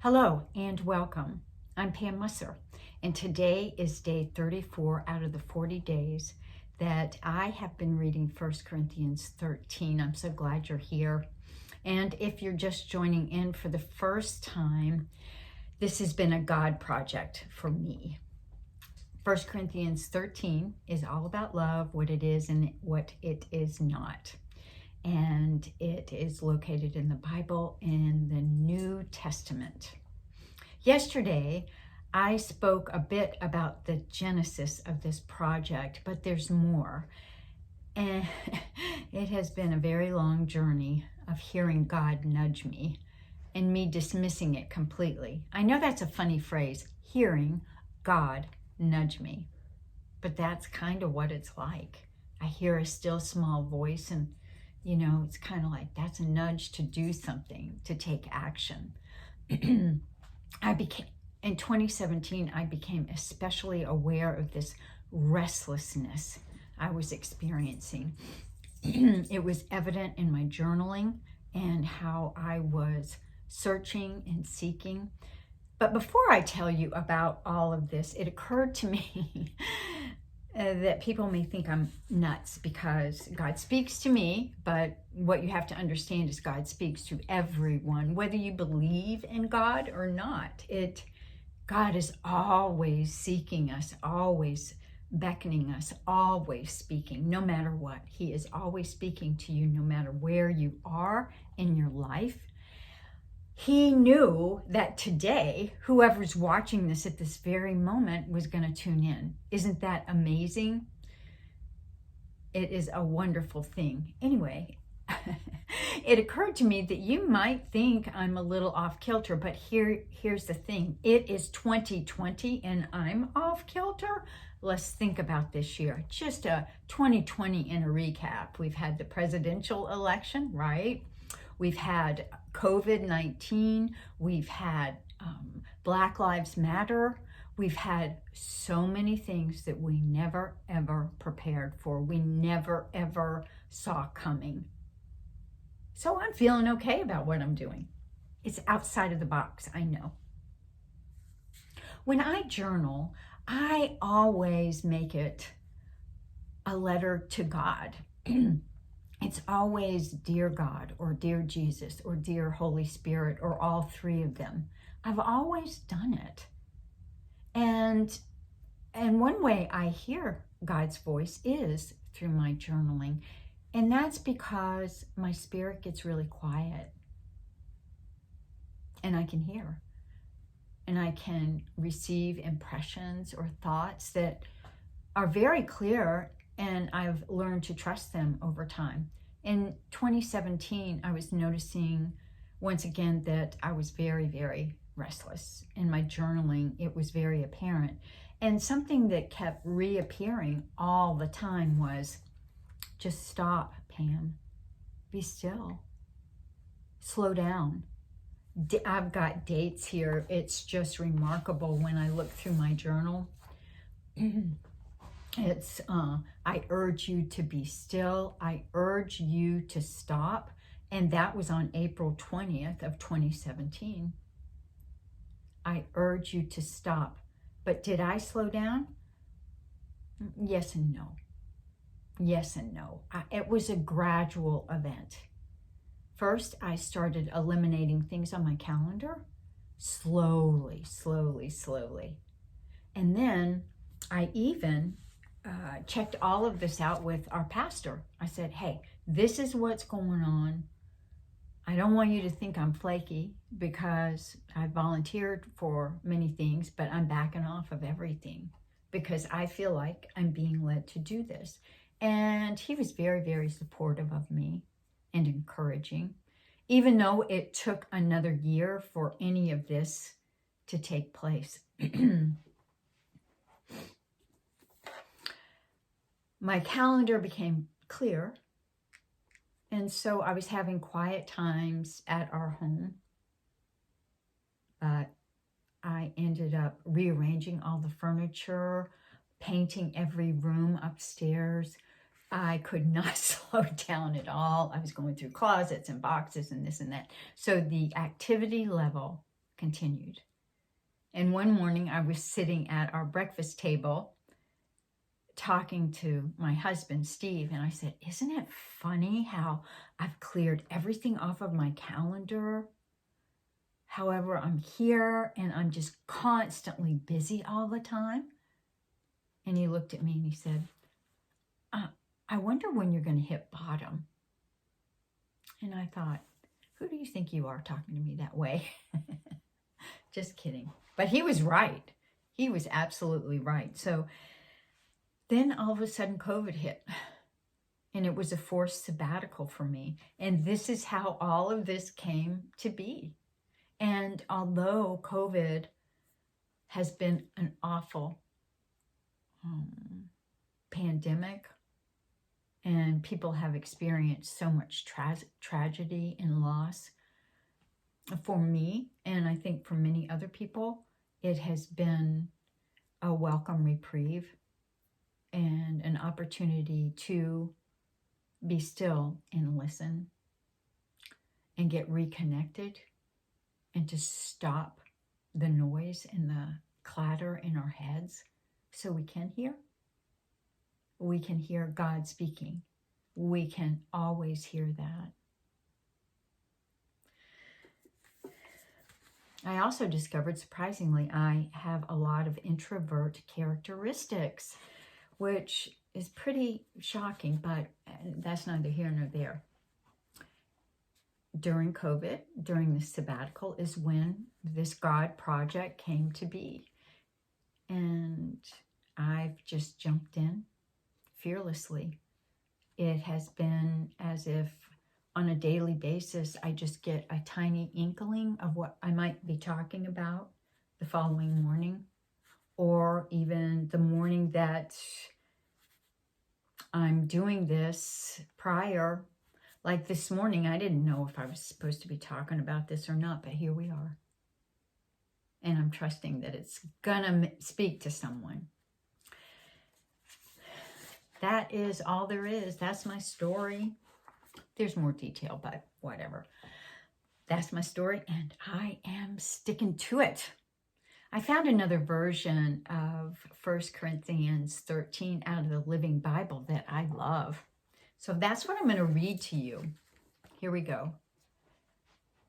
Hello and welcome. I'm Pam Musser, and today is day 34 out of the 40 days that I have been reading 1 Corinthians 13. I'm so glad you're here. And if you're just joining in for the first time, this has been a God project for me. 1 Corinthians 13 is all about love, what it is and what it is not. And it is located in the Bible in the New Testament. Yesterday, I spoke a bit about the genesis of this project, but there's more. And it has been a very long journey of hearing God nudge me and me dismissing it completely. I know that's a funny phrase, hearing God nudge me, but that's kind of what it's like. I hear a still small voice and it's kind of like that's a nudge to do something, to take action. In 2017, I became especially aware of this restlessness I was experiencing. It was evident in my journaling and how I was searching and seeking. But before I tell you about all of this, it occurred to me that people may think I'm nuts because God speaks to me, but what you have to understand is God speaks to everyone, whether you believe in God or not. God is always seeking us, always beckoning us, always speaking, no matter what. He is always speaking to you, no matter where you are in your life. He knew that today, whoever's watching this at this very moment was going to tune in. Isn't that amazing? It is a wonderful thing. Anyway, it occurred to me that you might think I'm a little off kilter, but here's the thing. It is 2020 and I'm off kilter. Let's think about this year. Just a 2020 in a recap. We've had the presidential election, right? We've had COVID-19, we've had Black Lives Matter, we've had so many things that we never ever prepared for, we never ever saw coming. So I'm feeling okay about what I'm doing. It's outside of the box, I know. When I journal, I always make it a letter to God. It's always dear God or dear Jesus or dear Holy Spirit or all three of them. I've always done it. And one way I hear God's voice is through my journaling. And that's because my spirit gets really quiet. And I can hear. And I can receive impressions or thoughts that are very clear, and I've learned to trust them over time. In 2017, I was noticing once again that I was very, very restless. In my journaling, it was very apparent. And something that kept reappearing all the time was, just stop, Pam. Be still. Slow down. I've got dates here. It's just remarkable when I look through my journal. It's, I urge you to be still. I urge you to stop. And that was on April 20th of 2017. I urge you to stop. But did I slow down? Yes and no. Yes and no. It was a gradual event. First, I started eliminating things on my calendar. Slowly. And then I even checked all of this out with our pastor. I said, hey, this is what's going on. I don't want you to think I'm flaky because I volunteered for many things, but I'm backing off of everything because I feel like I'm being led to do this. And he was very, very supportive of me and encouraging, even though it took another year for any of this to take place. My calendar became clear, and so I was having quiet times at our home, but I ended up rearranging all the furniture, painting every room upstairs. I could not slow down at all. I was going through closets and boxes and this and that. So the activity level continued. And one morning I was sitting at our breakfast table talking to my husband, Steve, and I said, isn't it funny how I've cleared everything off of my calendar? However, I'm here and I'm just constantly busy all the time. And he looked at me and he said, I wonder when you're going to hit bottom. And I thought, who do you think you are talking to me that way? Just kidding. But he was right. He was absolutely right. So then all of a sudden COVID hit. And it was a forced sabbatical for me. And this is how all of this came to be. And although COVID has been an awful pandemic, and people have experienced so much tragedy and loss, for me, and I think for many other people, it has been a welcome reprieve and an opportunity to be still and listen and get reconnected and to stop the noise and the clatter in our heads so we can hear. We can hear God speaking. We can always hear that. I also discovered, surprisingly, I have a lot of introvert characteristics, which is pretty shocking, but that's neither here nor there. During COVID, during the sabbatical, is when this God project came to be. And I've just jumped in fearlessly. It has been as if on a daily basis, I just get a tiny inkling of what I might be talking about the following morning, or even the morning that I'm doing this prior. Like this morning, I didn't know if I was supposed to be talking about this or not, but here we are. And I'm trusting that it's gonna speak to someone. That is all there is. That's my story. There's more detail, but whatever. That's my story, and I am sticking to it. I found another version of 1 Corinthians 13 out of the Living Bible that I love. So that's what I'm going to read to you. Here we go.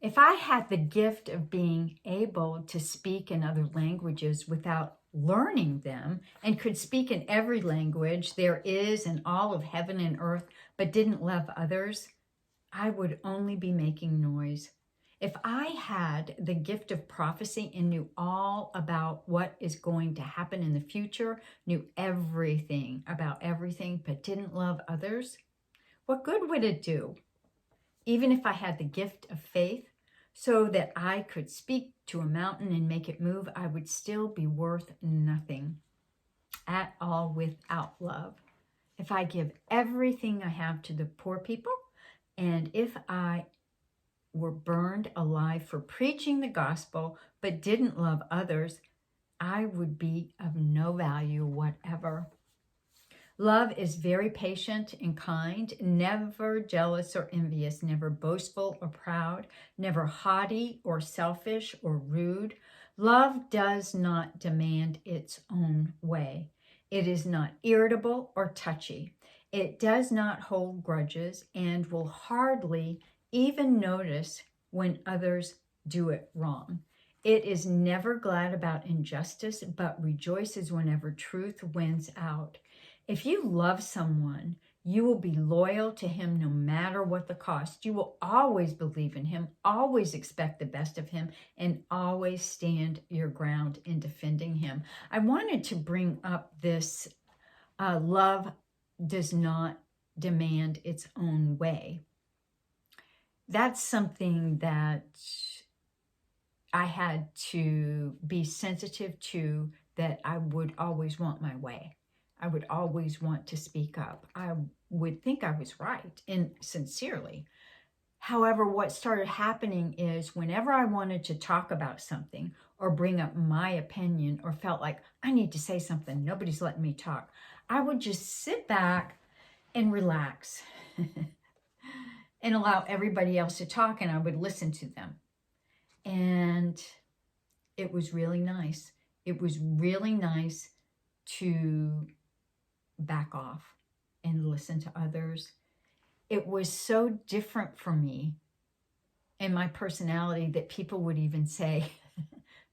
If I had the gift of being able to speak in other languages without learning them, and could speak in every language there is in all of heaven and earth, but didn't love others, I would only be making noise. If I had the gift of prophecy and knew all about what is going to happen in the future, knew everything about everything, but didn't love others, what good would it do? Even if I had the gift of faith, so that I could speak to a mountain and make it move, I would still be worth nothing at all without love. If I give everything I have to the poor people, and if I were burned alive for preaching the gospel, but didn't love others, I would be of no value whatever. Love is very patient and kind, never jealous or envious, never boastful or proud, never haughty or selfish or rude. Love does not demand its own way. It is not irritable or touchy. It does not hold grudges and will hardly even notice when others do it wrong. It is never glad about injustice, but rejoices whenever truth wins out. If you love someone, you will be loyal to him no matter what the cost. You will always believe in him, always expect the best of him, and always stand your ground in defending him. I wanted to bring up this love does not demand its own way. That's something that I had to be sensitive to, that I would always want my way. I would always want to speak up. I would think I was right, and sincerely. However, what started happening is whenever I wanted to talk about something or bring up my opinion or felt like I need to say something, nobody's letting me talk, I would just sit back and relax and allow everybody else to talk, and I would listen to them. And it was really nice. It was really nice to back off and listen to others. It was so different for me and my personality that people would even say,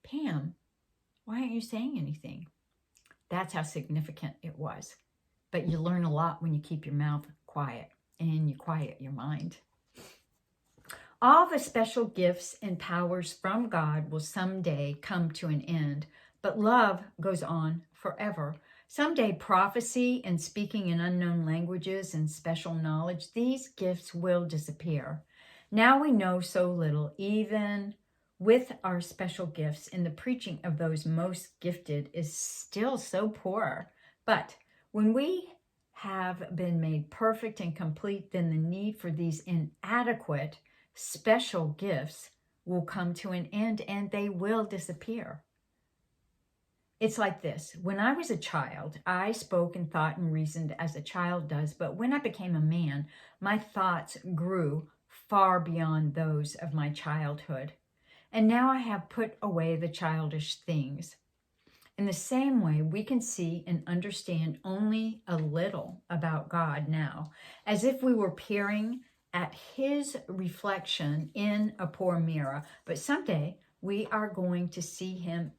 Pam, why aren't you saying anything? That's how significant it was. But you learn a lot when you keep your mouth quiet and you quiet your mind. All the special gifts and powers from God will someday come to an end, but love goes on forever. Someday prophecy and speaking in unknown languages and special knowledge, these gifts will disappear. Now we know so little, even with our special gifts, and the preaching of those most gifted is still so poor. But when we have been made perfect and complete, then the need for these inadequate special gifts will come to an end and they will disappear. It's like this. When I was a child, I spoke and thought and reasoned as a child does, but when I became a man, my thoughts grew far beyond those of my childhood. And now I have put away the childish things. In the same way, we can see and understand only a little about God now, as if we were peering at his reflection in a poor mirror. But someday we are going to see him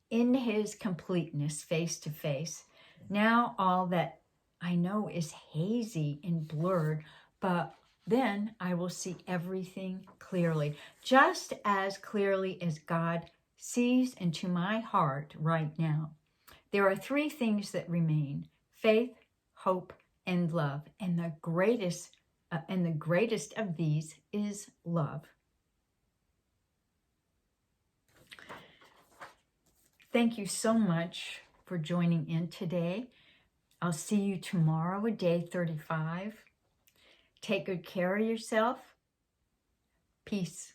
in his completeness, face to face. Now all that I know is hazy and blurred, but then I will see everything clearly, just as clearly as God sees into my heart right now. There are three things that remain: faith, hope, and love. And the greatest of these is love. Thank you so much for joining in today. I'll see you tomorrow at day 35. Take good care of yourself. Peace.